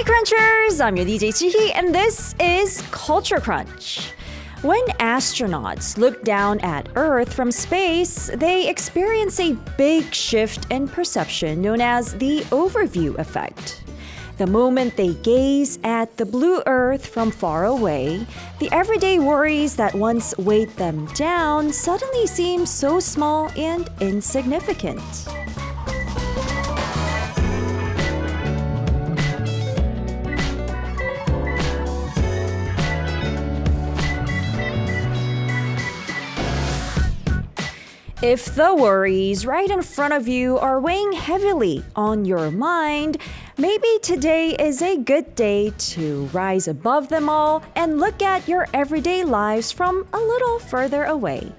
Hi Crunchers! I'm your DJ Chihi and this is Culture Crunch. When astronauts look down at Earth from space, they experience a big shift in perception known as the overview effect. The moment they gaze at the blue Earth from far away, the everyday worries that once weighed them down suddenly seem so small and insignificant. If the worries right in front of you are weighing heavily on your mind, maybe today is a good day to rise above them all and look at your everyday lives from a little further away.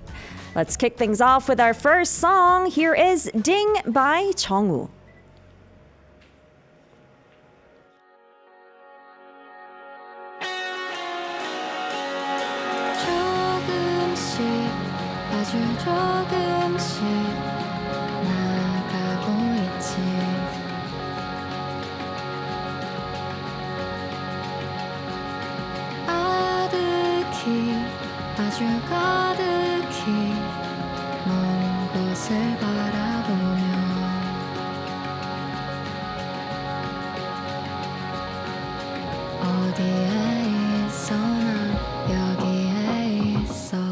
Let's kick things off with our first song. Here is Ding by 정우. 아주 조금씩 나가고 있지 아득히 아주 가득히 먼 곳을 바라보며 어디에 있어 난 여기에 있어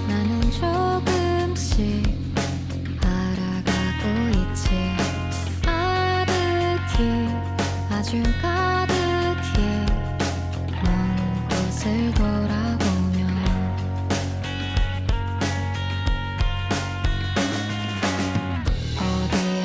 나는 조금씩 알아가고 있지 아득히 아주 가득히 먼 곳을 돌아보며 어디에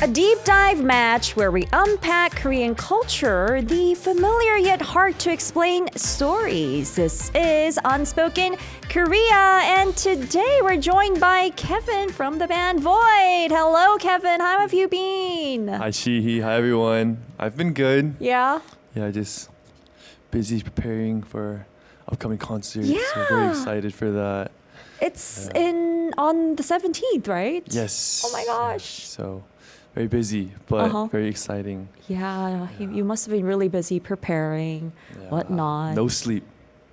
A deep dive match where we unpack Korean culture, the familiar yet hard to explain stories. This is Unspoken Korea, and today we're joined by Kevin from the band Void. Hello, Kevin. How have you been? Hi, Shihi. Hi, everyone. I've been good. Yeah. Yeah, just busy preparing for upcoming concerts. Yeah. So very excited for that. It's on the 17th, right? Yes. Oh my gosh. So very busy, but very exciting. Yeah, you must have been really busy preparing, Yeah. whatnot. No sleep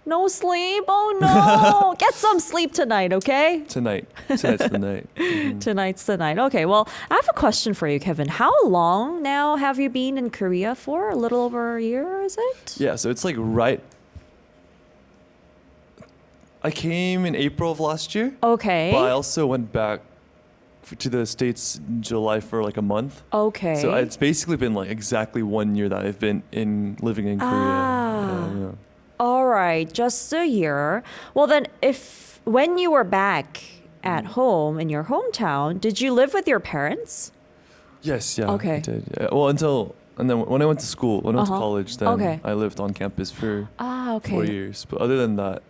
No sleep? Oh no! Get some sleep tonight, okay? tonight. Tonight's the night. Tonight's the night. Okay, well, I have a question for you, Kevin. How long now have you been in Korea for? A little over a year, is it? Yeah, so it's like I came in April of last year, Okay. but I also went back to the States in July for like a month. Okay. So it's basically been like exactly 1 year that I've been living in Korea. Yeah. All right, just a year. Well, then, when you were back at home in your hometown, did you live with your parents? Yes, yeah. Okay. I did. Yeah. Well, and then when I went to school, when I went to college, then Okay. I lived on campus for Okay. 4 years. But other than that,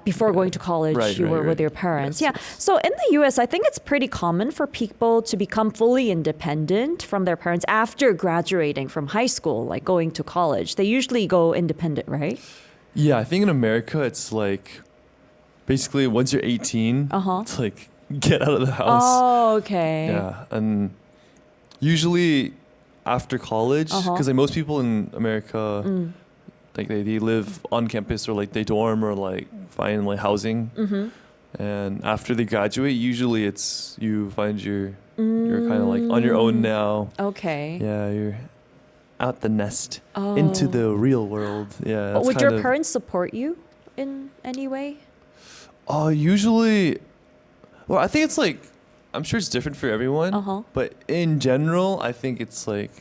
Before going to college, you were with your parents. Yes, Yeah. So in the US, I think it's pretty common for people to become fully independent from their parents after graduating from high school, like going to college. They usually go independent, right? yeah, I think in America it's like basically once you're 18, it's like get out of the house. Oh, okay. Yeah, and usually after college, because like most people in America, like they live on campus or like they dorm or like find like housing. And after they graduate, usually it's you find you're kind of like on your own now. Okay. Yeah, you're out the nest into the real world. Yeah. that's Would kind your of- parents support you in any way? Usually, well, I think it's like I'm sure it's different for everyone. But in general, I think it's like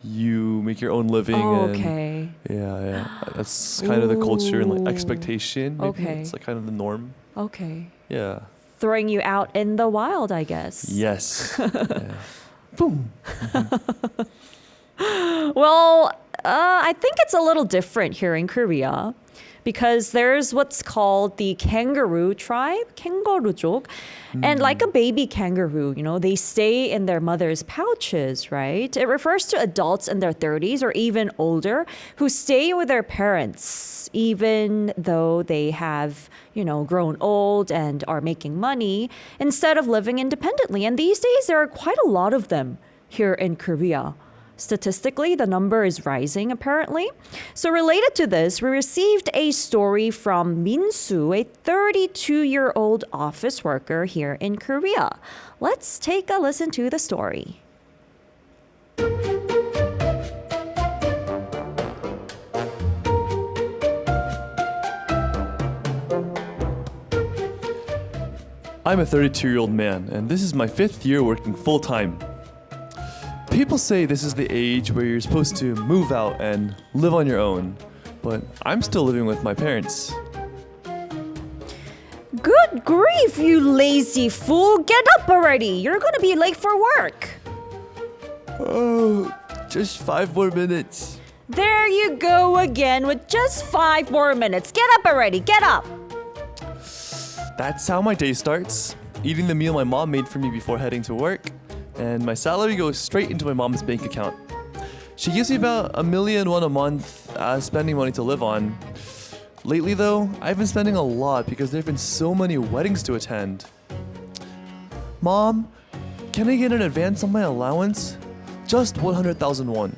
you make your own living. Okay. Yeah. That's kind of the culture and like Ooh. expectation. Maybe. Okay. It's like kind of the norm. Okay. Yeah. Throwing you out in the wild, I guess. Yes. Yeah. Boom. Well, I think it's a little different here in Korea because there's what's called the kangaroo tribe, 캥거루족. And like a baby kangaroo, they stay in their mother's pouches, right? It refers to adults in their 30s or even older who stay with their parents even though they have, grown old and are making money instead of living independently. And these days there are quite a lot of them here in Korea. Statistically, the number is rising, apparently. So related to this, we received a story from Minsu, a 32-year-old office worker here in Korea. Let's take a listen to the story. I'm a 32-year-old man, and this is my 5th year working full-time. People say this is the age where you're supposed to move out and live on your own, but I'm still living with my parents. Good grief, you lazy fool! Get up already! You're gonna be late for work! Oh, just 5 more minutes. There you go again with just 5 more minutes. Get up already, get up! That's how my day starts. Eating the meal my mom made for me before heading to work, and my salary goes straight into my mom's bank account. She gives me about $1 million a month as spending money to live on. Lately though, I've been spending a lot because there have been so many weddings to attend. Mom, can I get an advance on my allowance? Just 100,000 won.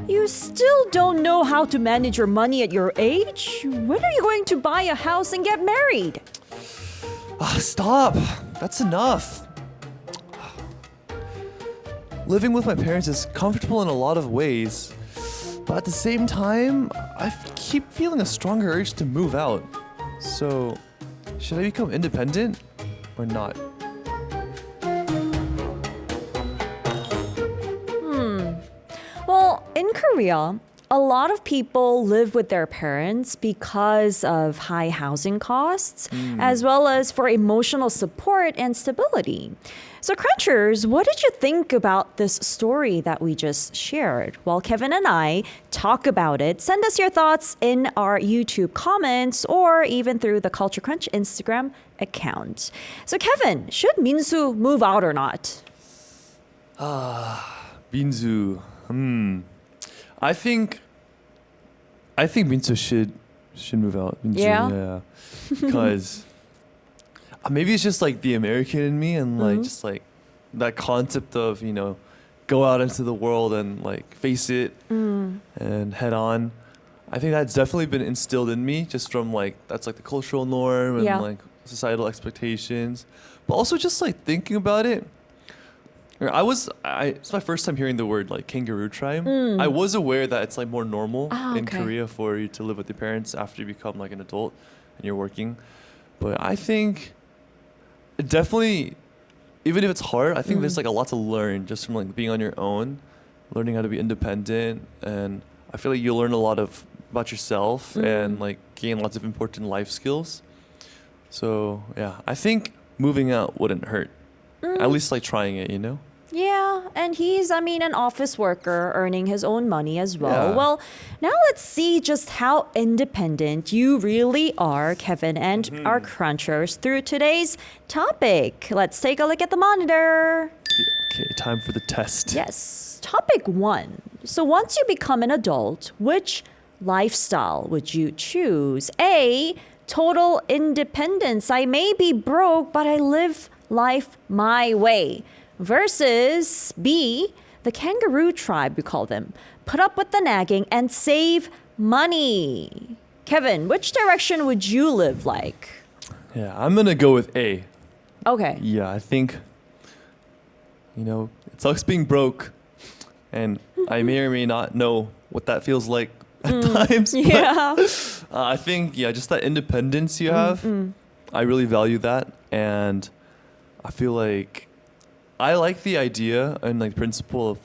You still don't know how to manage your money at your age? When are you going to buy a house and get married? Stop! That's enough. Living with my parents is comfortable in a lot of ways, but at the same time, I keep feeling a stronger urge to move out. So, should I become independent or not? Well, in Korea, a lot of people live with their parents because of high housing costs, as well as for emotional support and stability. So, Crunchers, what did you think about this story that we just shared? While Kevin and I talk about it, send us your thoughts in our YouTube comments or even through the Culture Crunch Instagram account. So, Kevin, should Minsu move out or not? Minsu. I think Minsu should move out. Minsu, Yeah? Because maybe it's just like the American in me and like just like that concept of, you know, go out into the world and like face it and head on. I think that's definitely been instilled in me just from like that's like the cultural norm and Yeah. like societal expectations. But also just like thinking about it. It's my first time hearing the word like kangaroo tribe. I was aware that it's like more normal in okay. Korea for you to live with your parents after you become like an adult and you're working. But I think it definitely, even if it's hard, I think there's like a lot to learn just from like being on your own, learning how to be independent, and I feel like you'll learn a lot about yourself and like gain lots of important life skills. So yeah, I think moving out wouldn't hurt. At least like trying it, you know? Yeah, and he's, an office worker earning his own money as well. Yeah. Well, now let's see just how independent you really are, Kevin, and our crunchers through today's topic. Let's take a look at the monitor. Okay, time for the test. Yes. Topic 1. So once you become an adult, which lifestyle would you choose? A, total independence. I may be broke, but I live life my way. Versus B, the kangaroo tribe, we call them. Put up with the nagging and save money. Kevin, which direction would you live like? Yeah, I'm gonna go with A. Okay. Yeah, I think, you know, it sucks being broke, and I may or may not know what that feels like at times. But, Yeah. I think, yeah, just that independence you have, I really value that, and I feel like I like the idea and like principle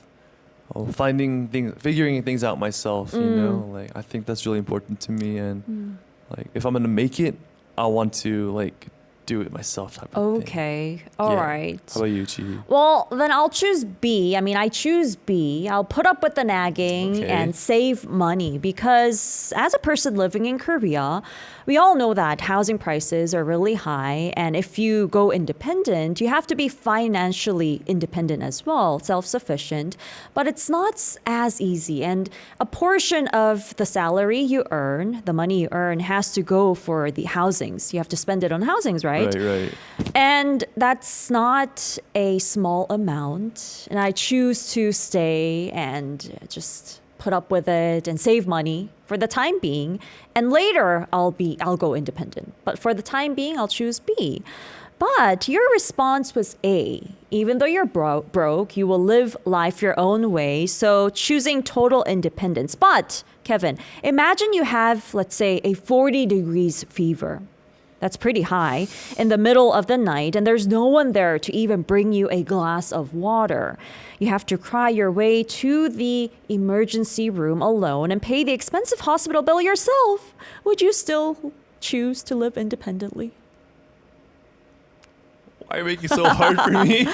of figuring things out myself. You know, like I think that's really important to me, and like if I'm gonna make it, I want to like do it myself type of thing. Okay. All right. How about you, Chi? Well, then I'll choose B. I choose B. I'll put up with the nagging Okay. and save money because as a person living in Korea, we all know that housing prices are really high. And if you go independent, you have to be financially independent as well, self-sufficient. But it's not as easy. And a portion of the salary you earn, the money you earn, has to go for the housings. You have to spend it on housings, right? Right. And that's not a small amount. And I choose to stay and just put up with it and save money for the time being. And later I'll go independent. But for the time being, I'll choose B. But your response was A. Even though you're broke, you will live life your own way. So choosing total independence. But Kevin, imagine you have, let's say, a 40 degrees fever. That's pretty high in the middle of the night, and there's no one there to even bring you a glass of water. You have to cry your way to the emergency room alone and pay the expensive hospital bill yourself. Would you still choose to live independently? Why are you making it so hard for me?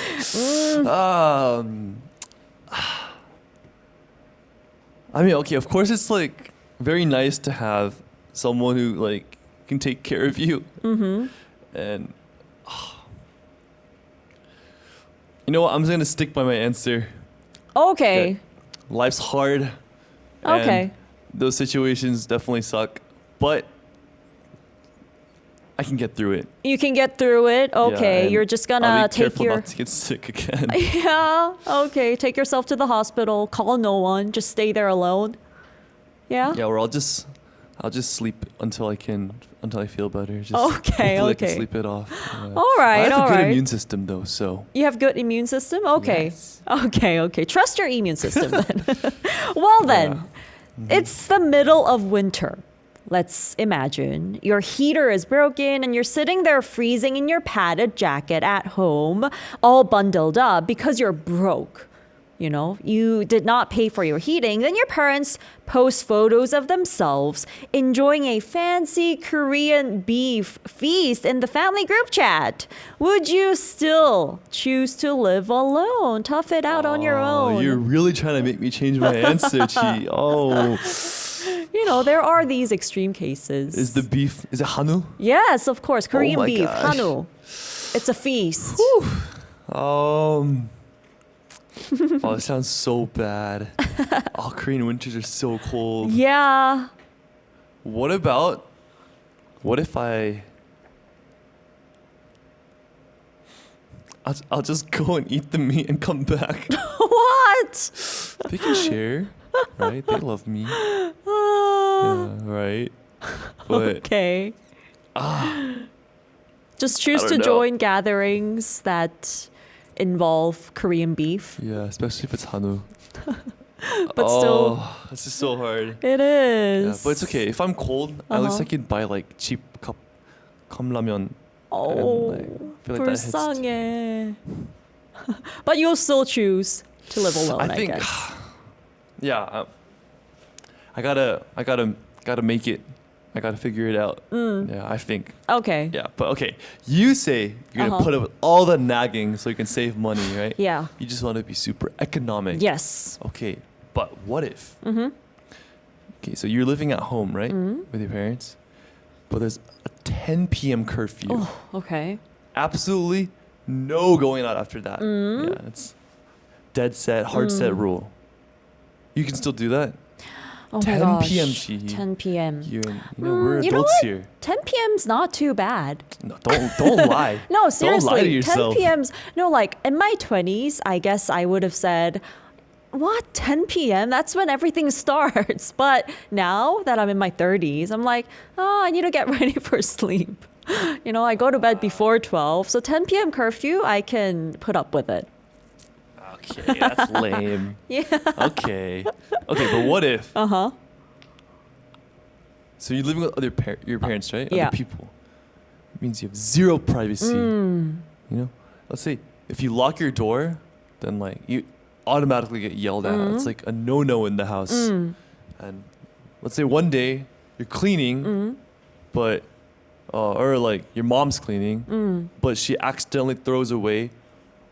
Okay, of course it's like very nice to have someone who like can take care of you. And you know what? I'm just gonna stick by my answer. Okay. Life's hard. Okay. And those situations definitely suck, but I can get through it. You can get through it. Okay. and You're just I'll gonna be take careful your not to get sick again. Yeah. Okay. Take yourself to the hospital. Call no one. Just stay there alone. Yeah. Yeah, or I'll just sleep until I feel better. Just Okay, hopefully I okay. can sleep it off. All right. I have all a good right. immune system though, so You have good immune system? Okay. Yes. Okay. Trust your immune system then. Well then, it's the middle of winter. Let's imagine your heater is broken and you're sitting there freezing in your padded jacket at home, all bundled up because you're broke. you did not pay for your heating, then your parents post photos of themselves enjoying a fancy Korean beef feast in the family group chat. Would you still choose to live alone? Tough it out on your own. You're really trying to make me change my answer, Chi. Oh. There are these extreme cases. Is it Hanu? Yes, of course. Korean my beef, gosh. Hanu. It's a feast. Oh, it sounds so bad. Korean winters are so cold. Yeah. What if I'll just go and eat the meat and come back. What? They can share, right? They love me. Yeah, right? But Okay. Just choose I to don't know. join gatherings that involve Korean beef. yeah, especially if it's Hanu. But still, this is so hard. it is. Yeah, but it's okay. If I'm cold, at least I can buy like cheap 컵라면. Oh, I feel like that hits. 불쌍해. But you'll still choose to live alone, I think, guess. yeah, I gotta make it. I gotta figure it out. Yeah, I think. Okay. Yeah, but okay. You say you're gonna Uh-huh. put up with all the nagging so you can save money, right? Yeah. You just want to be super economic. Yes. Okay, but what if? Okay, so you're living at home, right, with your parents, but there's a 10 p.m. curfew. Oh, okay. Absolutely no going out after that. Yeah, it's dead set, hard set rule. You can still do that. Oh 10 my gosh. p.m. Chi. 10 p.m. We're you know adults what? here. 10 p.m.'s not too bad. No, don't lie. No, seriously. Don't lie to yourself. 10 p.m.'s. No, like in my 20s, I guess I would have said, what? 10 p.m.? That's when everything starts. But now that I'm in my 30s, I'm like, I need to get ready for sleep. I go to bed before 12. So 10 p.m. curfew, I can put up with it. Okay, that's lame. Yeah. Okay, but what if? Uh-huh. So you're living with your parents, right? Yeah. Other people. It means you have zero privacy. Let's say if you lock your door, then like you automatically get yelled at. It's like a no-no in the house. And let's say one day you're cleaning, but or like your mom's cleaning, but she accidentally throws away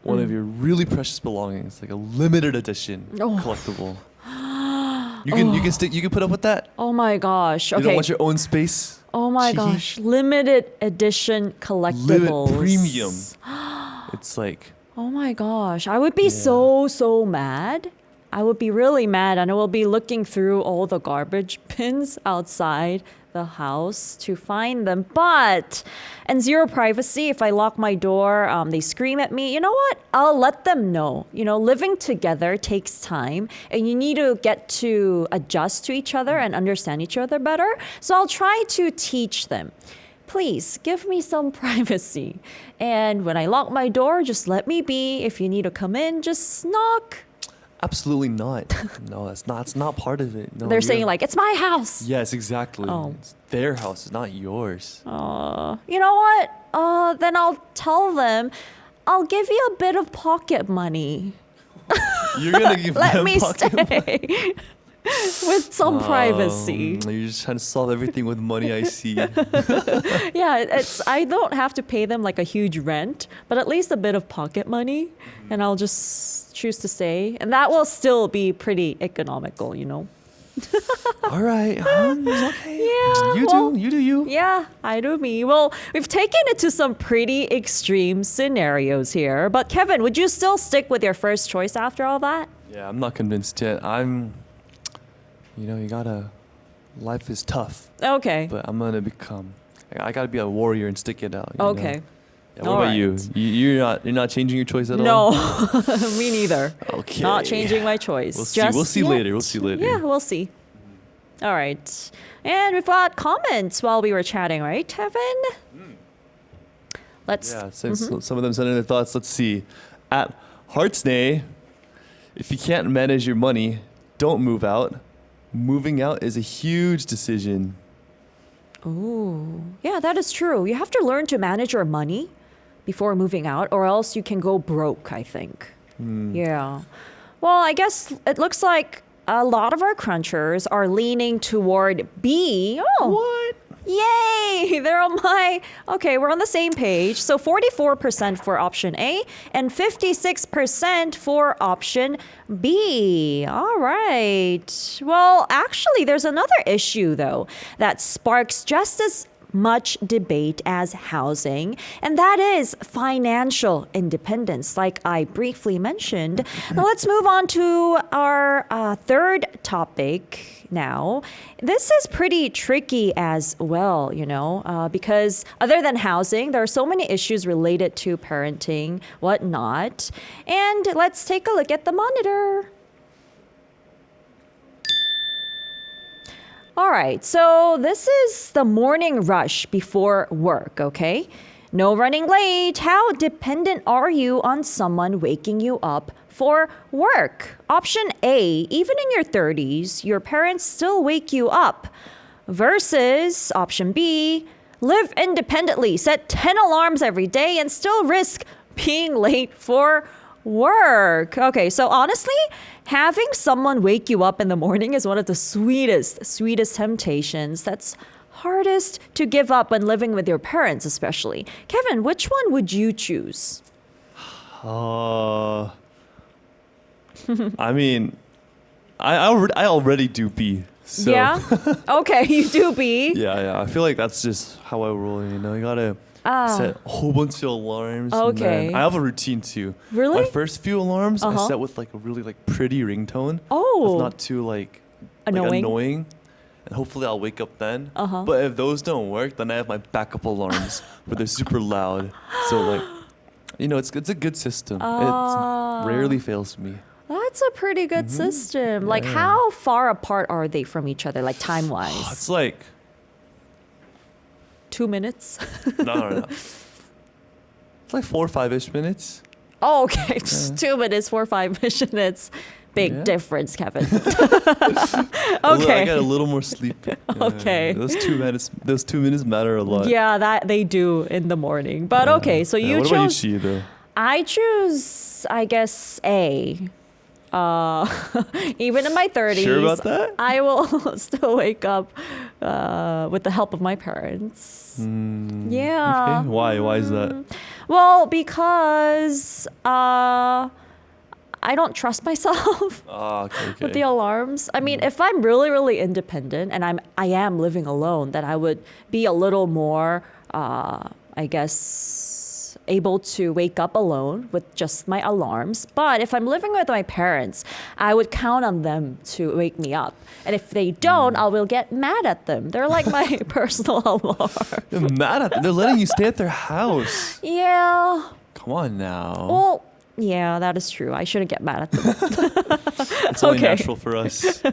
one of your really precious belongings, like a limited edition collectible. You can put up with that. Oh my gosh. Okay. You don't want your own space. Oh my Chihi. gosh. Limited edition collectibles. Limit premium. It's like Oh my gosh. I would be so mad. I would be really mad, and I will be looking through all the garbage bins outside the house to find them. And zero privacy. If I lock my door, they scream at me. You know what? I'll let them know. Living together takes time, and you need to get to adjust to each other and understand each other better. So I'll try to teach them. Please give me some privacy. And when I lock my door, just let me be. If you need to come in, just knock. absolutely not. No, that's not. It's not part of it. No, They're you're- saying like, it's my house. Yes, exactly. Oh. It's their house, it's not yours. You know what? Then I'll tell them, I'll give you a bit of pocket money. You're gonna give Let them me pocket stay with some privacy. You're just trying to solve everything with money. I see. Yeah, I don't have to pay them like a huge rent, but at least a bit of pocket money, and I'll just choose to stay, and that will still be pretty economical, you know. All right. It's okay. Yeah, You well, do you. Yeah, I do me. Well, we've taken it to some pretty extreme scenarios here, but Kevin, would you still stick with your first choice after all that? Yeah, I'm not convinced yet. Life is tough, Okay. but I'm gonna I gotta be a warrior and stick it out. you know? Okay. Yeah, what All about you? right. You're not changing your choice at all? No, me neither. Okay. Not changing my choice. We'll see later. We'll see later. Yeah, we'll see. All right. And we've got comments while we were chatting, right, Kevin? Let's. Yeah, since some of them sent in their thoughts. Let's see. At Heartsnay, if you can't manage your money, don't move out. Moving out is a huge decision. Ooh. Yeah, that is true. You have to learn to manage your money before moving out, or else you can go broke, I think. Yeah. Well, I guess it looks like a lot of our crunchers are leaning toward B. Oh. What? Yay! They're on my... Okay, we're on the same page. So 44% for option A and 56% for option B. All right. Well, actually, there's another issue, though, that sparks just as much debate as housing, and that is financial independence, like I briefly mentioned. Now let's move on to our third topic now. This is pretty tricky as well, because other than housing, there are so many issues related to parenting, whatnot. And let's take a look at the monitor. All right, so this is the morning rush before work, okay? No running late. How dependent are you on someone waking you up for work? Option A, even in your 30s, your parents still wake you up. Versus option B, live independently, set 10 alarms every day and still risk being late for work. Okay, so honestly, having someone wake you up in the morning is one of the sweetest temptations that's hardest to give up when living with your parents, especially. Kevin, which one would you choose? I mean, I already do B. So. Yeah? Okay, you do B. Yeah. I feel like that's just how I roll, You gotta set a whole bunch of alarms. Okay. And then I have a routine too. Really? My first few alarms, I set with like a really like pretty ringtone. Oh. It's not too like annoying. And hopefully I'll wake up then. But if those don't work, then I have my backup alarms where they're super loud. So like, it's a good system. It rarely fails me. That's a pretty good system. Like, how far apart are they from each other, like time-wise? It's like 2 minutes? No. It's like 4 or 5-ish minutes. Oh, okay. Just 2 minutes, 4 or 5 minutes. Big difference, Kevin. I got a little more sleep. Okay. Those 2 minutes matter a lot. Yeah, that they do in the morning. But okay, so you what chose. What about you, though? I choose, I guess, A. Even in my 30s, sure about that? I will still wake up with the help of my parents. Yeah. Okay. Why is that? Well, because I don't trust myself Okay. with the alarms. I mean, if I'm really independent and I am living alone, then I would be a little more, I guess, able to wake up alone with just my alarms. But if I'm living with my parents, I would count on them to wake me up. And if they don't, I will get mad at them. They're like my personal alarm. You're mad at them. They're letting you stay at their house. Yeah. Come on now. Well, yeah, that is true. I shouldn't get mad at them. It's only natural for us.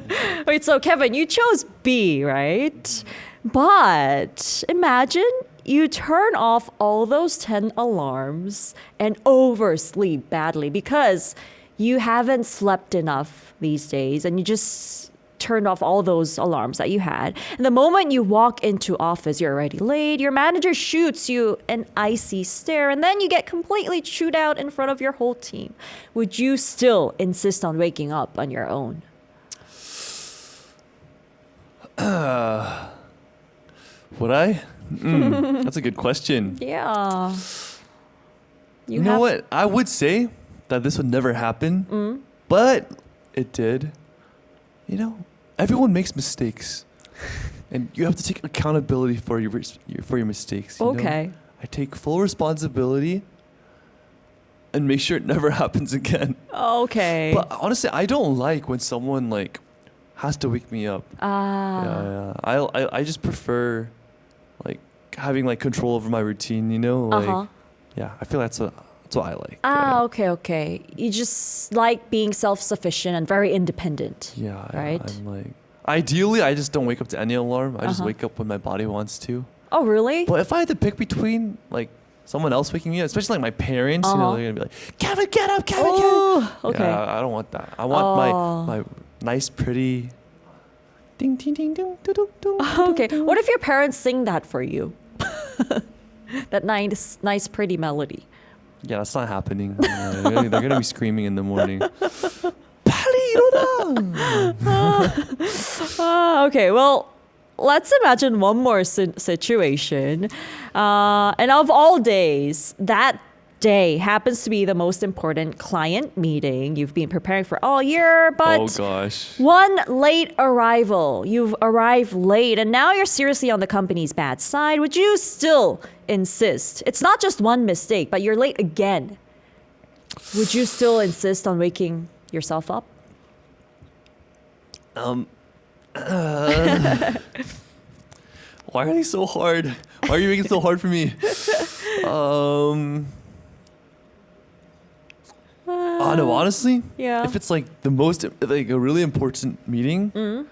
Wait, so Kevin, you chose B, right? But imagine you turn off all those 10 alarms and oversleep badly because you haven't slept enough these days and you just turned off all those alarms that you had. And the moment you walk into office, you're already late. Your manager shoots you an icy stare and then you get completely chewed out in front of your whole team. Would you still insist on waking up on your own? Would I? That's a good question. Yeah. You know what? I would say that this would never happen, but it did. Everyone makes mistakes, and you have to take accountability for your mistakes. Okay. I take full responsibility and make sure it never happens again. Okay. But honestly, I don't like when someone has to wake me up. Yeah. I just prefer having control over my routine. Yeah, I feel that's what I like. Okay. You just like being self-sufficient and very independent. Yeah. Right? I'm ideally, I just don't wake up to any alarm. I just wake up when my body wants to. Oh, really? But if I had to pick between someone else waking me up, especially my parents, they're gonna be like, Kevin, get up, Kevin, get up. Okay. Yeah, I don't want that. I want my nice, pretty ding, ding, ding, ding, ding, ding, ding. Okay. What if your parents sing that for you? That nice, pretty melody. Yeah, that's not happening. They're gonna be screaming in the morning. Okay, well, let's imagine one more situation. And of all days, that day happens to be the most important client meeting you've been preparing for all year, but Oh gosh. one late arrival. You've arrived late and now you're seriously on the company's bad side. Would you still insist? It's not just one mistake, but you're late again. Would you still insist on waking yourself up? Why are they so hard? Why are you making it so hard for me? No, honestly, Yeah. if it's like the most, like a really important meeting,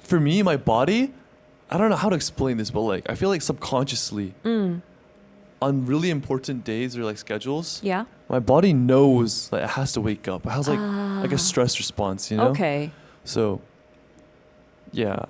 for me, my body, I don't know how to explain this, but like, I feel like subconsciously, on really important days or like schedules, Yeah. my body knows that it has to wake up. It has like a stress response, you know? Okay. So, yeah,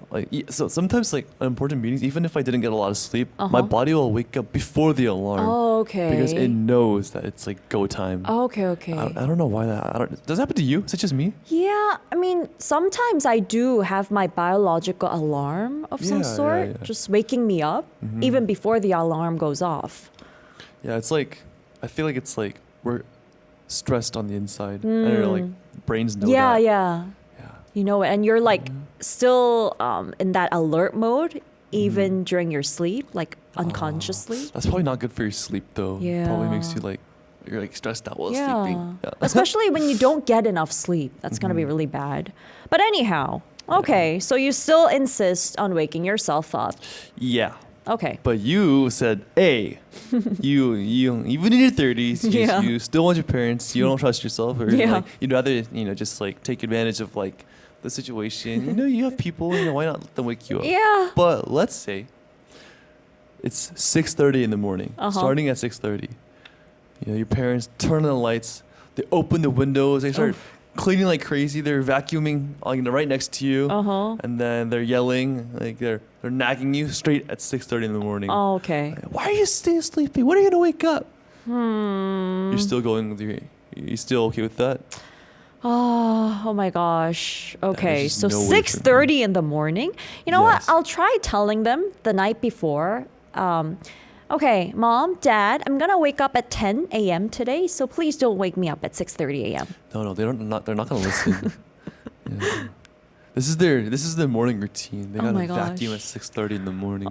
so sometimes like on important meetings, even if I didn't get a lot of sleep, my body will wake up before the alarm Oh, okay. because it knows that it's like go time. Okay, okay. I don't know why that. Does that happen to you? Is it just me? Yeah, I mean, sometimes I do have my biological alarm of some Yeah, sort, yeah. just waking me up even before the alarm goes off. Yeah, it's like I feel like it's like we're stressed on the inside, and our like brains know Yeah, that. yeah. Yeah. You know it, and you're like still in that alert mode even during your sleep, like unconsciously. That's probably not good for your sleep though. Probably makes Yeah. you like you're like stressed out while Yeah. sleeping. Yeah. Especially when you don't get enough sleep. That's going to be really bad. But anyhow, okay, so you still insist on waking yourself up. Yeah. Okay. But you said, "Hey, you even in your 30s, Yeah. you still want your parents. You don't trust yourself, or Yeah. like, you'd rather just like take advantage of like the situation. You have people. Why not let them wake you up? Yeah. But let's say it's 6:30 in the morning, starting at 6:30. Your parents turn on the lights. They open the windows. They start cleaning like crazy. They're vacuuming right next to you, and then they're yelling like they're nagging you straight at 6:30 in the morning. Oh, okay. Why are you still sleeping? When are you gonna wake up? You're still going with your. You still okay with that? Oh my gosh. Okay. just So no way for me. 6:30 in the morning. You know Yes. what? I'll try telling them the night before. Okay, Mom, Dad, I'm gonna wake up at 10 a.m. today, so please don't wake me up at 6:30 a.m. No, they don't. They're not gonna listen. Yeah. This is their morning routine. They Oh gotta my vacuum gosh. at 6:30 in the morning.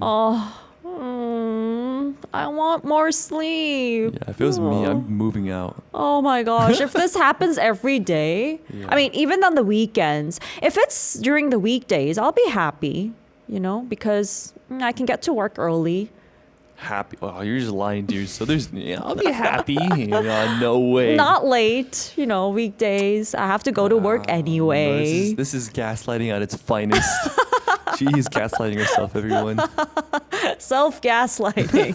I want more sleep. Yeah, if it was me, I'm moving out. Oh my gosh, if this happens every day, Yeah. I mean, even on the weekends, if it's during the weekdays, I'll be happy, because I can get to work early. Happy? Oh, you're just lying to yourself. I'll be happy. No way. Not late, weekdays. I have to go to work anyway. This is gaslighting at its finest. She's gaslighting herself, everyone. Self-gaslighting.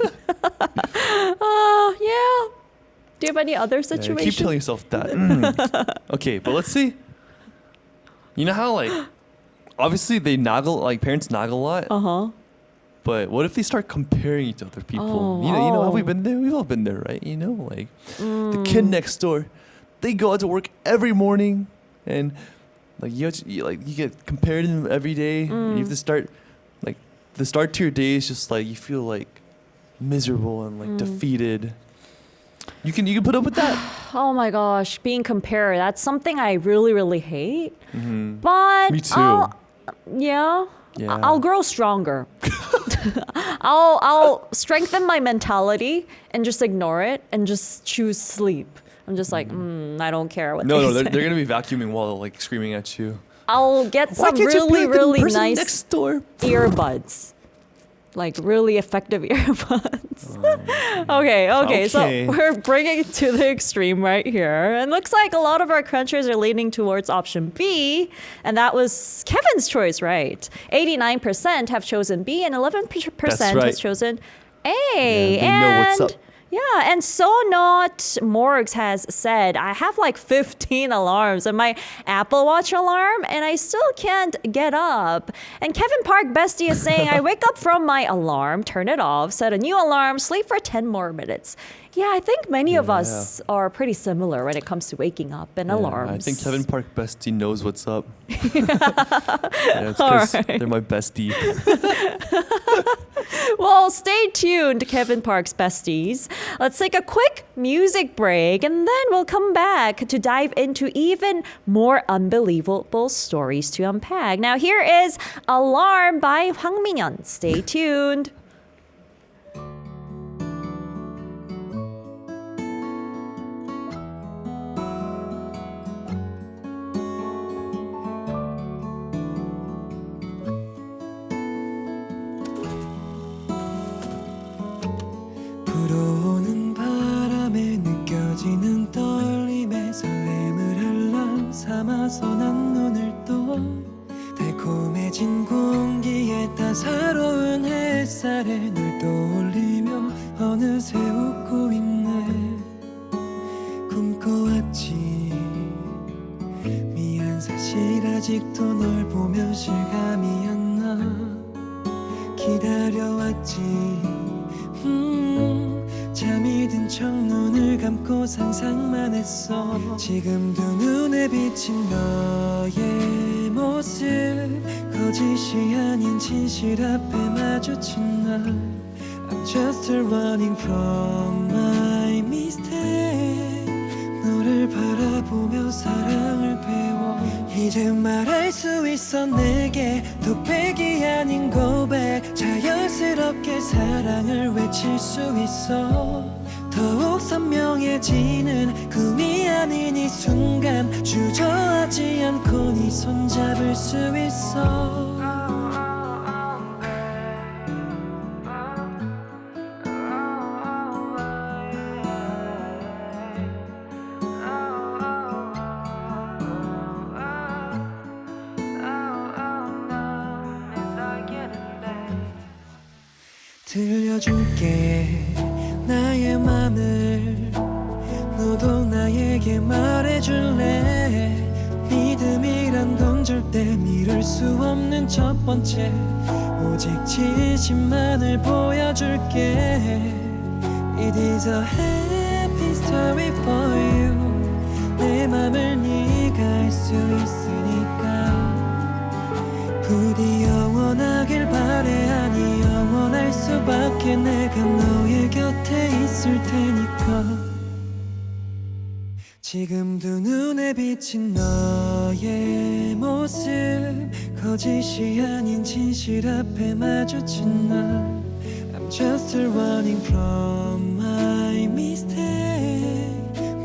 Yeah. Do you have any other Yeah, situation? keep telling yourself that. Okay, but let's see. You know how like, obviously parents nag a lot. But what if they start comparing each other people? Have we been there? We've all been there, right? The kid next door, they go out to work every morning, and like you get compared to them every day. And you have to start, like the start to your day is just like you feel like miserable and like defeated. You can put up with that. Oh my gosh, being compared, that's something I really, really hate. But Me too. Yeah. Yeah. I'll grow stronger. I'll strengthen my mentality and just ignore it and just choose sleep. I'm just like, I don't care what No, they they're say. gonna be vacuuming while like screaming at you. I'll get Why some can't you play really, with the really person nice next door? earbuds. Like really effective earbuds. Okay, so Okay. we're bringing it to the extreme right here. And looks like a lot of our crunchers are leaning towards option B. And that was Kevin's choice, right? 89% have chosen B and 11% That's right. has chosen A. Yeah, they know what's up. Yeah, and So Not Morgs has said, I have like 15 alarms on my Apple Watch alarm and I still can't get up. And Kevin Park Bestie is saying, I wake up from my alarm, turn it off, set a new alarm, sleep for 10 more minutes. Yeah, I think many of us are pretty similar when it comes to waking up and alarms. I think Kevin Park Bestie knows what's up. It's 'cause they're my bestie. Well, stay tuned, Kevin Park's besties. Let's take a quick music break and then we'll come back to dive into even more unbelievable stories to unpack. Now, here is Alarm by Hwang Min-yeon. Stay tuned. 불어오는 바람에 느껴지는 떨림에 설렘을 알람 삼아서 난 눈을 떠 달콤해진 공기에 따사로운 햇살에 널 떠올리며 어느새 웃고 있네 꿈꿔왔지 미안 사실 아직도 널 보면 실감이 안 나 기다려왔지 잠이 든 척 눈을 감고 상상만 했어 지금도 눈에 비친 너의 모습 거짓이 아닌 진실 앞에 마주친 날 I'm just running from my mistake 너를 바라보며 사랑을 배워 이제 말할 수 있어 내게 독백이 아닌 고백 자연스럽게 사랑을 외칠 수 있어 더욱 선명해지는 꿈이 아닌 이 순간 주저하지 않고 네 손잡을 수 있어 들려줄게 나의 맘을 너도 나에게 말해줄래 믿음이란 건 절대 미룰 수 없는 첫 번째 오직 진심만을 보여줄게 It is a happy story for you 내 맘을 네가 알 수 있으니까 부디 영원하길 바래 아니 영원할 수밖에 내가 너의 곁에 있을 테니까 지금도 눈에 비친 너의 모습 거짓이 아닌 진실 앞에 마주친 날 I'm just running from my mistake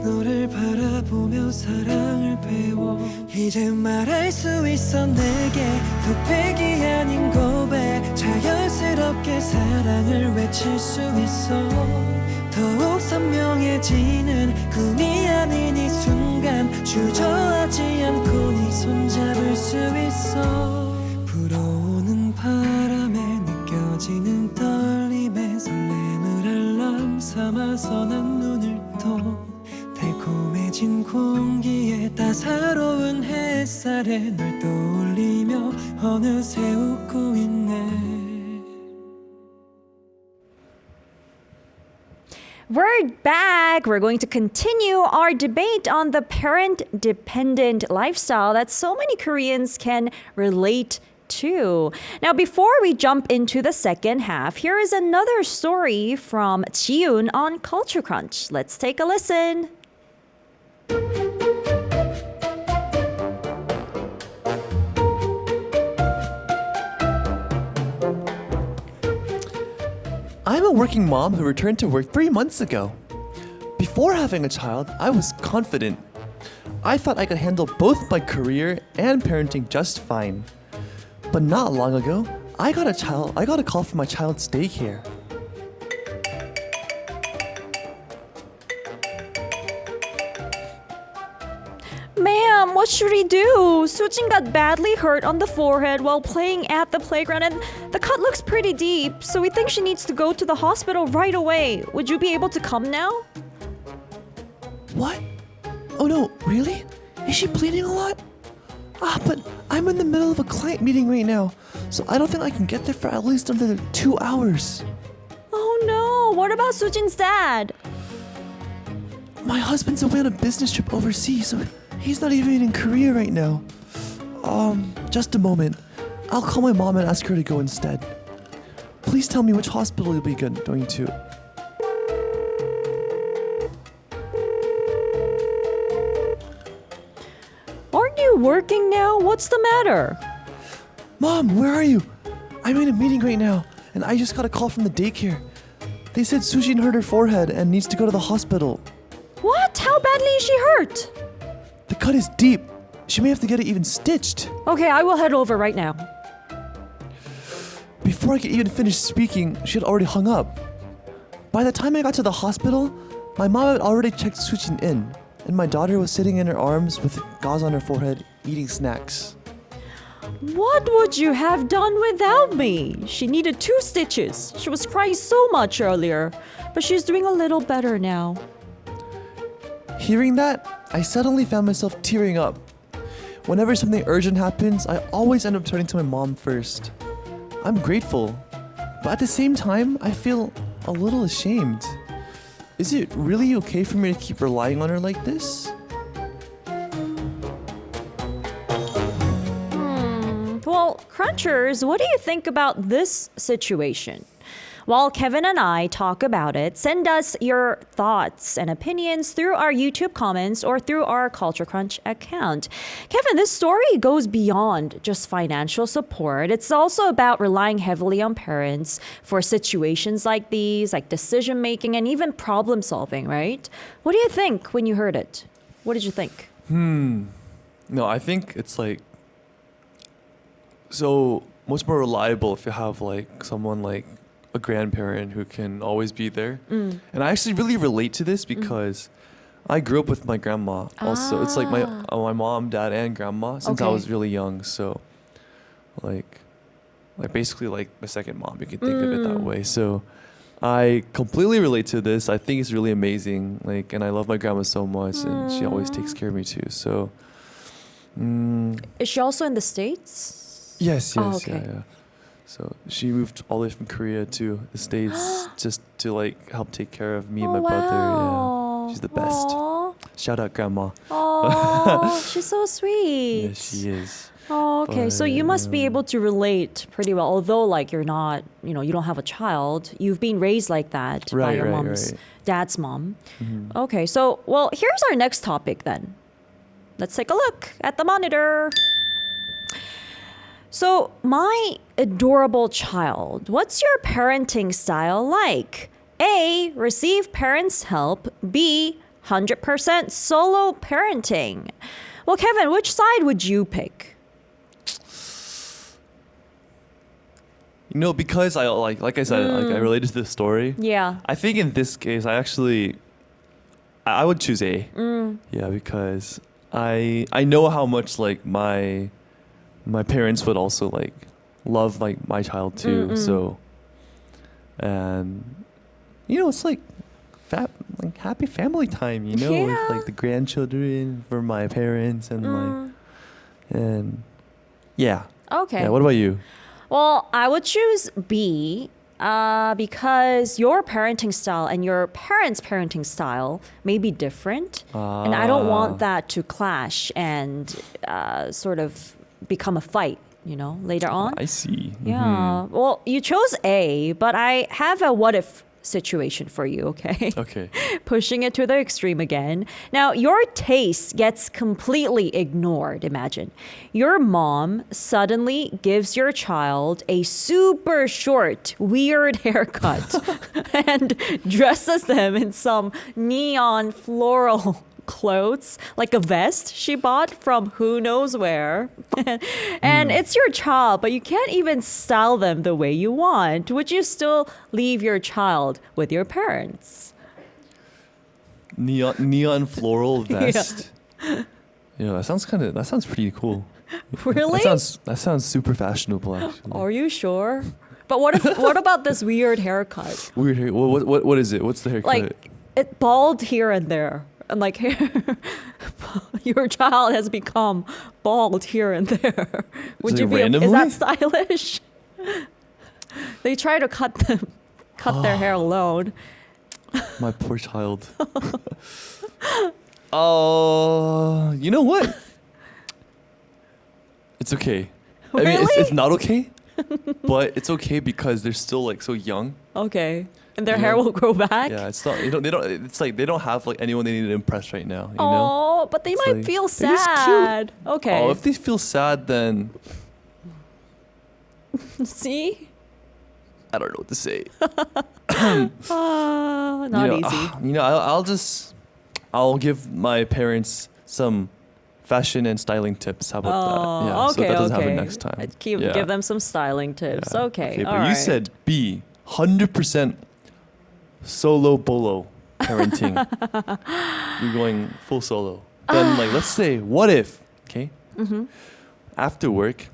너를 바라보며 사랑을 배워 이제 말할 수 있어 내게 독백이 아닌 고백 자연스럽게 사랑을 외칠 수 있어 더욱 선명해지는 꿈이 아닌 이 순간 주저하지 않고 네 손잡을 수 있어 불어오는 바람에 느껴지는 떨림에 설렘을 알람 삼아서 난 눈을 떠 달콤해진 공기에 따사로운 햇살에 널 떠올리며 어느새 웃고 있네 We're back. We're going to continue our debate on the parent-dependent lifestyle that so many Koreans can relate to. Now, before we jump into the second half, here is another story from Jiyoon on Culture Crunch. Let's take a listen. I'm a working mom who returned to work 3 months ago. Before having a child, I was confident. I thought I could handle both my career and parenting just fine. But not long ago, I got a call from my child's daycare. Ma'am, Mom, what should he do? Sujin got badly hurt on the forehead while playing at the playground, and the cut looks pretty deep, so we think she needs to go to the hospital right away. Would you be able to come now? What? Oh no, really? Is she bleeding a lot? But I'm in the middle of a client meeting right now, so I don't think I can get there for at least another 2 hours. Oh no, what about Sujin's dad? My husband's away on a business trip overseas, so he's not even in Korea right now. Just a moment. I'll call my mom and ask her to go instead. Please tell me which hospital you'll be going to. Aren't you working now? What's the matter? Mom, where are you? I'm in a meeting right now, and I just got a call from the daycare. They said Sujin hurt her forehead and needs to go to the hospital. What? How badly is she hurt? The cut is deep. She may have to get it even stitched. Okay, I will head over right now. Before I could even finish speaking, she had already hung up. By the time I got to the hospital, my mom had already checked Sujin in, and my daughter was sitting in her arms with gauze on her forehead, eating snacks. What would you have done without me? She needed 2 stitches. She was crying so much earlier, but she's doing a little better now. Hearing that, I suddenly found myself tearing up. Whenever something urgent happens, I always end up turning to my mom first. I'm grateful, but at the same time, I feel a little ashamed. Is it really okay for me to keep relying on her like this? Well, Crunchers, what do you think about this situation? While Kevin and I talk about it, send us your thoughts and opinions through our YouTube comments or through our Culture Crunch account. Kevin, this story goes beyond just financial support. It's also about relying heavily on parents for situations like these, like decision making and even problem solving, right? What do you think when you heard it? What did you think? No, I think it's like so much more reliable if you have like someone like a grandparent who can always be there. And I actually really relate to this because I grew up with my grandma also. It's like my mom, dad, and grandma since I was really young. So like basically like my second mom, you can think of it that way. So I completely relate to this. I think it's really amazing. Like, and I love my grandma so much, and she always takes care of me too. So Is she also in the States? yes, Oh, okay. yeah. So she moved all the way from Korea to the States just to like help take care of me and my brother. Yeah, she's the best. Aw. Shout out, grandma. Oh, she's so sweet. Yeah, she is. Oh, okay. So you must be able to relate pretty well. Although, like, you're not, you don't have a child. You've been raised like that by Right, your right, mom's right. dad's mom. Okay. So, well, here's our next topic then. Let's take a look at the monitor. So, my adorable child, what's your parenting style like? A, receive parents' help. B, 100% solo parenting. Well, Kevin, which side would you pick? Because I like I said, like I related to this story. Yeah. I think in this case, I would choose A. Yeah, because I know how much like my parents would also like love like my child too. So, and it's like happy family time, with like the grandchildren for my parents and yeah. Okay. Yeah. What about you? Well, I would choose B because your parenting style and your parents' parenting style may be different. And I don't want that to clash and sort of become a fight, later on. I see. Yeah. Well, you chose A, but I have a what if situation for you, okay? Okay. Pushing it to the extreme again. Now, your taste gets completely ignored, imagine. Your mom suddenly gives your child a super short, weird haircut and dresses them in some neon floral clothes, like a vest she bought from who knows where. And it's your child, but you can't even style them the way you want. Would you still leave your child with your parents? Neon floral vest. Yeah, that sounds pretty cool. Really? That sounds super fashionable actually. Are you sure? But what about this weird haircut? Weird hair. What is it? What's the haircut? Like it bald here and there. And like your child has become bald here and there. Would it you be randomly? is that stylish? They try to cut their hair alone. My poor child. Oh, you know what? It's okay. I mean, it's Really? not okay, but it's okay because they're still like so young. Okay. And their You hair know? will grow back? Yeah, it's not. They don't. It's like they don't have like anyone they need to impress right now. You know. Oh, but they It's might like, feel they're just cute. sad. Okay. Oh, if they feel sad, then See? I don't know what to say. Not you know, easy. You know, I'll give my parents some fashion and styling tips. How about that? Yeah, okay, so that doesn't okay. happen next time. Yeah. Give them some styling tips. Yeah. Okay, but all you right. said B, 100% solo bolo parenting. You're going full solo. Then, like, let's say, what if, okay, after work,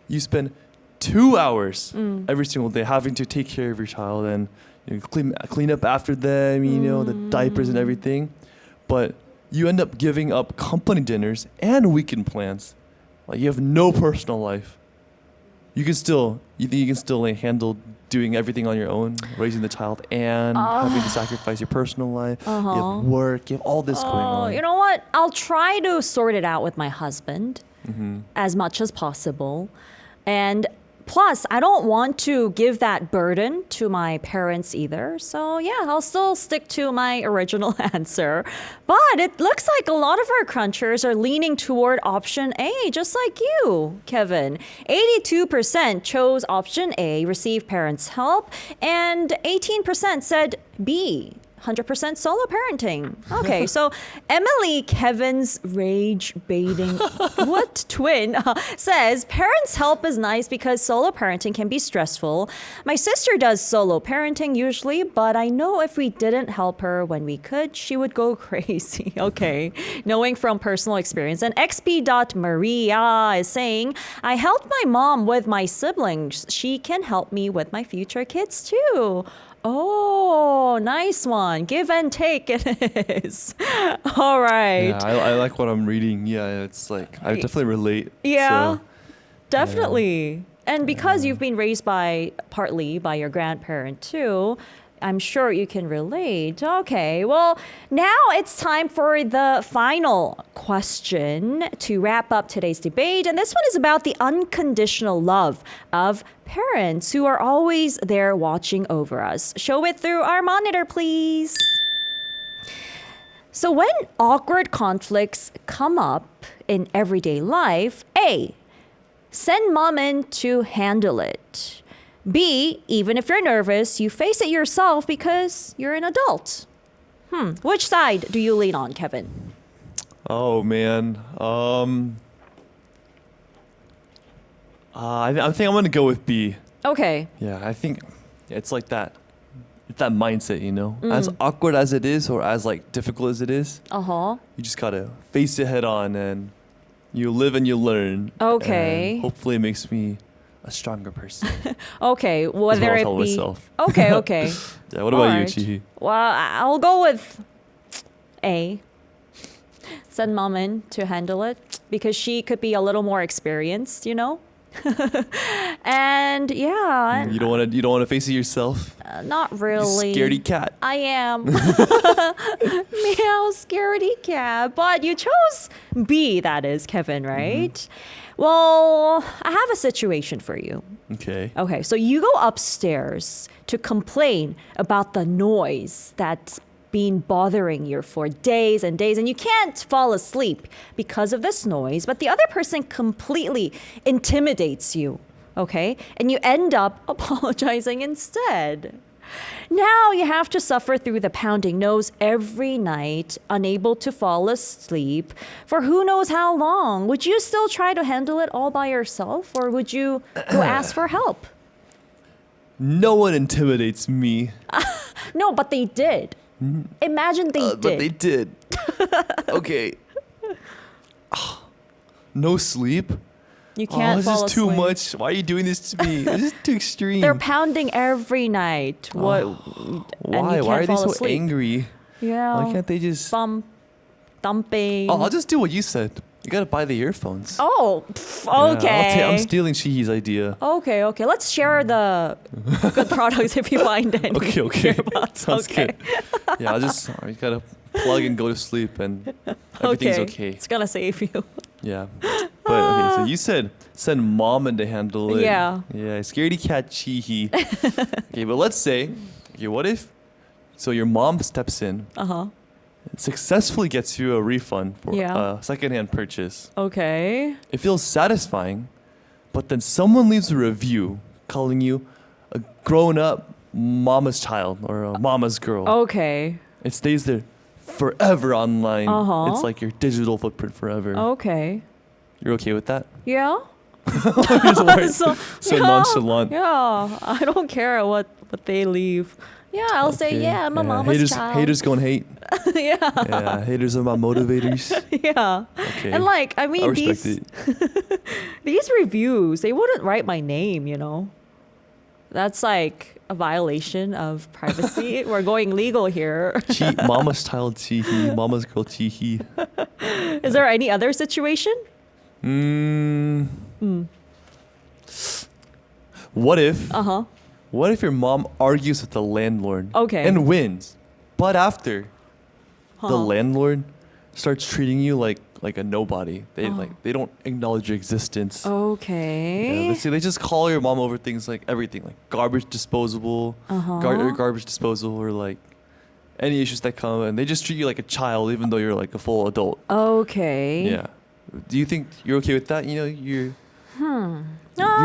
you spend 2 hours every single day having to take care of your child and clean up after them, you know, the diapers and everything, but you end up giving up company dinners and weekend plans. Like you have no personal life. You think you can still like handle doing everything on your own, raising the child and having to sacrifice your personal life. You have work, you have all this going on. You know what? I'll try to sort it out with my husband as much as possible. And plus, I don't want to give that burden to my parents either. So yeah, I'll still stick to my original answer. But it looks like a lot of our crunchers are leaning toward option A, just like you, Kevin. 82% chose option A, receive parents' help, and 18% said B. 100% solo parenting. Okay, so Emily, Kevin's rage baiting twin says parents' help is nice because solo parenting can be stressful. My sister does solo parenting usually, but I know if we didn't help her when we could, she would go crazy. Okay, knowing from personal experience. And xp.maria is saying, I helped my mom with my siblings. She can help me with my future kids too. Oh, nice one. Give and take it is. All right. Yeah, I like what I'm reading. Yeah, it's like I definitely relate. Yeah, So, definitely. And because you've been raised partly by your grandparent too, I'm sure you can relate. Okay, well, now it's time for the final question to wrap up today's debate. And this one is about the unconditional love of parents who are always there watching over us. Show it through our monitor, please. So when awkward conflicts come up in everyday life, A, send mom in to handle it. B, even if you're nervous, you face it yourself because you're an adult. Which side do you lean on, Kevin? Oh man. I think I'm gonna go with B. Okay. Yeah, I think it's like that. It's that mindset, you know. As awkward as it is, or as like difficult as it is, Uh-huh. you just gotta face it head on, and you live and you learn. Okay. And hopefully, it makes me a stronger person. Okay. Is Whether what I'll it tell be myself. Okay. Yeah. What about Alright. you, Chihi? Well, I'll go with A. Send mom in to handle it because she could be a little more experienced, you know? And yeah, You don't want to face it yourself. not You really. scaredy cat. I am. Meow, scaredy cat. But you chose B, that is, Kevin, right? Well, I have a situation for you. Okay. Okay, so you go upstairs to complain about the noise that's been bothering you for days and days, and you can't fall asleep because of this noise, but the other person completely intimidates you, okay? And you end up apologizing instead. Now you have to suffer through the pounding nose every night, unable to fall asleep for who knows how long. Would you still try to handle it all by yourself, or would you go ask for help? No one intimidates me. No, but they did. Imagine they did. But they did. Okay. No sleep. You can't this fall is too asleep. much. Why are you doing this to me? This is too extreme. They're pounding every night. What? And Why? you Why are can't they fall so asleep. angry? Yeah. Why can't they just? Thumping. I'll just do what you said. You gotta buy the earphones. Oh, Yeah, okay. I'm stealing Shihi's idea. Okay. Let's share the good products if you find any. Okay. earbuds. Sounds Okay. good. Yeah, you gotta plug and go to sleep, and everything's okay. It's gonna save you. Yeah. But okay, so you said send mom in to handle it. Yeah. Yeah, scaredy cat Chihi. Okay, but let's say, what if? So your mom steps in, Uh-huh. and successfully gets you a refund for Yeah. a secondhand purchase. Okay. It feels satisfying, but then someone leaves a review calling you a grown-up mama's child or a mama's girl. Okay. It stays there forever online. Uh-huh. It's like your digital footprint forever. Okay. You're okay with that? Yeah. so nonchalant. Yeah. I don't care what they leave. Yeah, I'll say Okay. yeah. I'm a mama's child. Haters gonna hate. Yeah. Yeah, haters are my motivators. Yeah. Okay. And like, I I mean, respect these it. these reviews, they wouldn't write my name, you know. That's like a violation of privacy. We're going legal here. Mama's child Chihi, mama's girl Chihi. Is there any other situation? What if? Uh-huh. What if your mom argues with the landlord? Okay. And wins, but after the Huh. landlord starts treating you like a nobody. They don't acknowledge your existence. Okay. Yeah, they just call your mom over things like everything, like garbage disposable, garbage disposal, or like any issues that come, and they just treat you like a child, even though you're like a full adult. Okay. Yeah. Do you think you're okay with that? You know, you're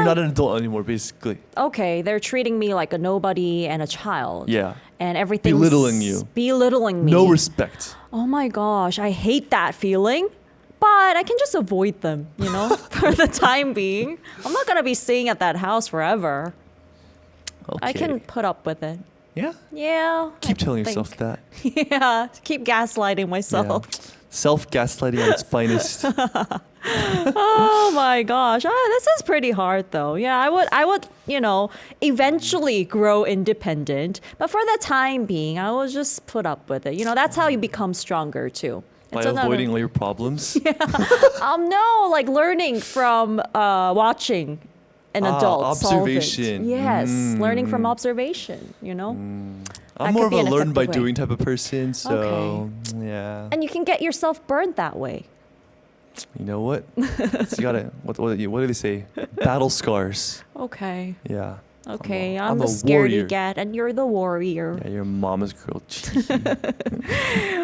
not an adult anymore, basically. Okay, they're treating me like a nobody and a child. Yeah. And everything Belittling you. Belittling me. No respect. Oh my gosh, I hate that feeling. But I can just avoid them, you know, for the time being. I'm not gonna be staying at that house forever. Okay. I can put up with it. Yeah. Yeah. Keep I telling think. yourself that. Yeah. Keep gaslighting myself. Yeah. Self-gaslighting at its finest. Oh my gosh. This is pretty hard though. Yeah, I would, you know, eventually grow independent. But for the time being, I will just put up with it. You know, that's how you become stronger too. By It's another- avoiding all your problems. No, like learning from watching an adult solve it. observation. Yes, learning from observation, you know? I'm That more could of a be an learn by effective way. doing type of person, so yeah. And you can get yourself burned that way. You know what? So you gotta what do they say? Battle scars. Okay. Yeah. Okay, I'm I'm a the scaredy warrior. cat and you're the warrior. Yeah, your mama's girl.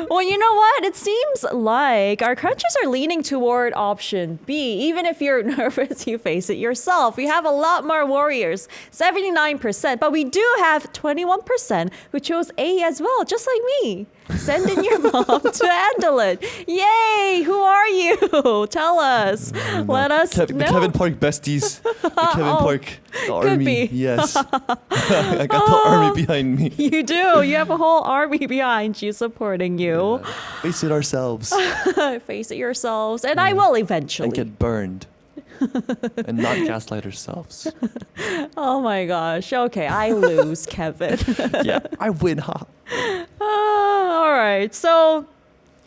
Well, you know what? It seems like our countries are leaning toward option B. Even if you're nervous, you face it yourself. We have a lot more warriors, 79%, but we do have 21% who chose A as well, just like me. Send in your mom to handle it. Yay! Who are you? Tell us. Let us know. The Kevin Park besties. The Kevin Park, the army. be. Yes. I got the army behind me. You do. You have a whole army behind you supporting you. Face it ourselves Face it yourselves. And I will eventually. and get burned. And not gaslight ourselves. Oh my gosh. Okay, I lose, Kevin. Yeah, I win, huh? All right. So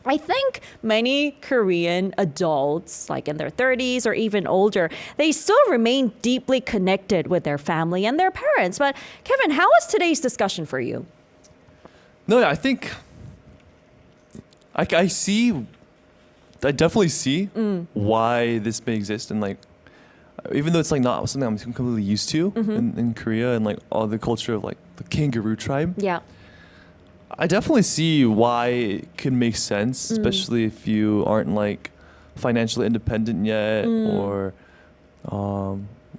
I think many Korean adults, like in their 30s or even older, they still remain deeply connected with their family and their parents. But Kevin, how was today's discussion for you? No, I think I definitely see why this may exist, and like even though it's like not something I'm completely used to in Korea and like all the culture of like the Kangaroo tribe. Yeah. I definitely see why it can make sense, especially if you aren't like financially independent yet, or you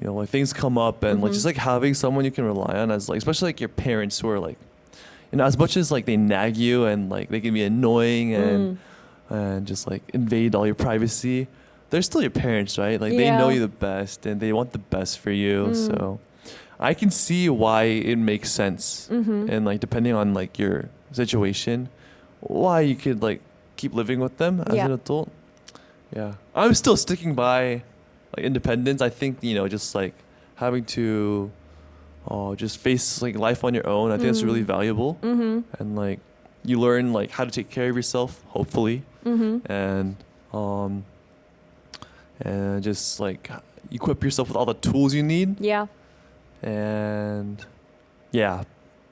know, like things come up and like just like having someone you can rely on as like, especially like your parents who are like, you know, as much as like they nag you and like they can be annoying and just like invade all your privacy, they're still your parents, right? Like they know Yeah. you the best and they want the best for you. So I can see why it makes sense, and like depending on like your situation, why you could like keep living with them as Yeah. an adult. Yeah, I'm still sticking by like independence. I think just like having to just face like life on your own. I think it's really valuable, and like you learn like how to take care of yourself, hopefully, and just like equip yourself with all the tools you need. Yeah. And yeah,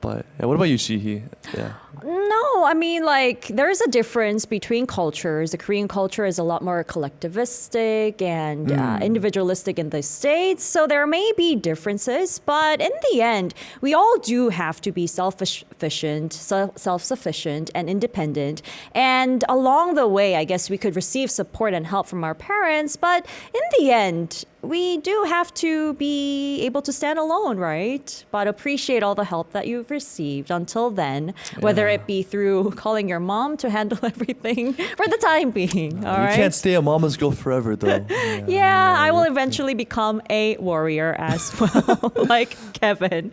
but what about you, Shihi? Yeah. No, I mean, like, there's a difference between cultures. The Korean culture is a lot more collectivistic and individualistic in the States. So there may be differences, but in the end, we all do have to be self-sufficient and independent. And along the way, I guess we could receive support and help from our parents. But in the end, we do have to be able to stand alone, right? But appreciate all the help that you've received until then, whether it be through calling your mom to handle everything for the time being. All right. You can't stay a mama's girl forever, though. Yeah, I will eventually become a warrior as well, like Kevin.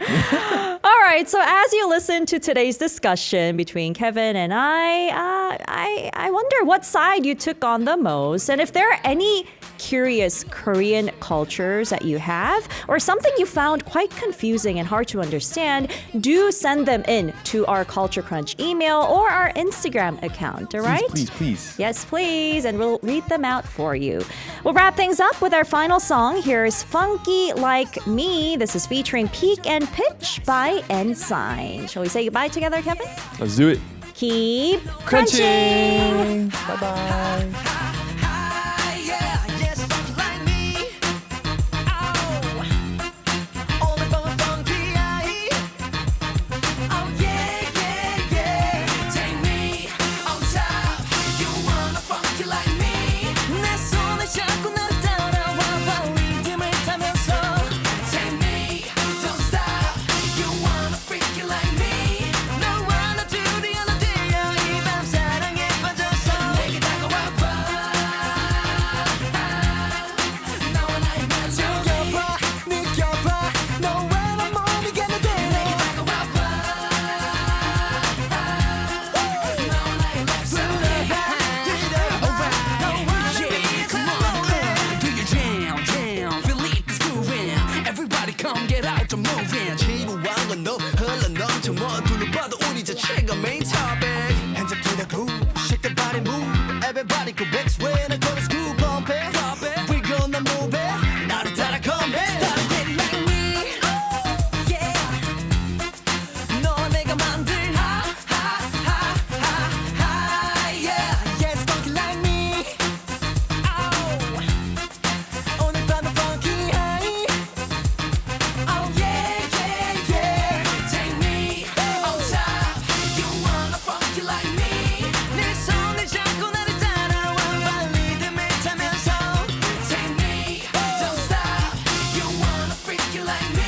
All right, so as you listen to today's discussion between Kevin and I wonder what side you took on the most, and if there are any curious Korean cultures that you have, or something you found quite confusing and hard to understand, do send them in to our Culture Crunch email or our Instagram account, all right? Please. Yes, please, and we'll read them out for you. We'll wrap things up with our final song. Here's Funky Like Me. This is featuring Peak and Pitch by Ensign. Shall we say goodbye together, Kevin? Let's do it. Keep crunching. Bye-bye. Everybody go back when I go to school, bump it. We gonna move it. Now the time come in. Start getting like me. Yeah. 너 내가 만든 yeah. Yes, funky like me. 오늘 밤은 funky high. Oh yeah, yeah, yeah. Take me on top. You wanna funky like me. 내 손을 잡고 나를 따라와 빨리 틈을 타면서. Take me, don't stop. You wanna freak you like me.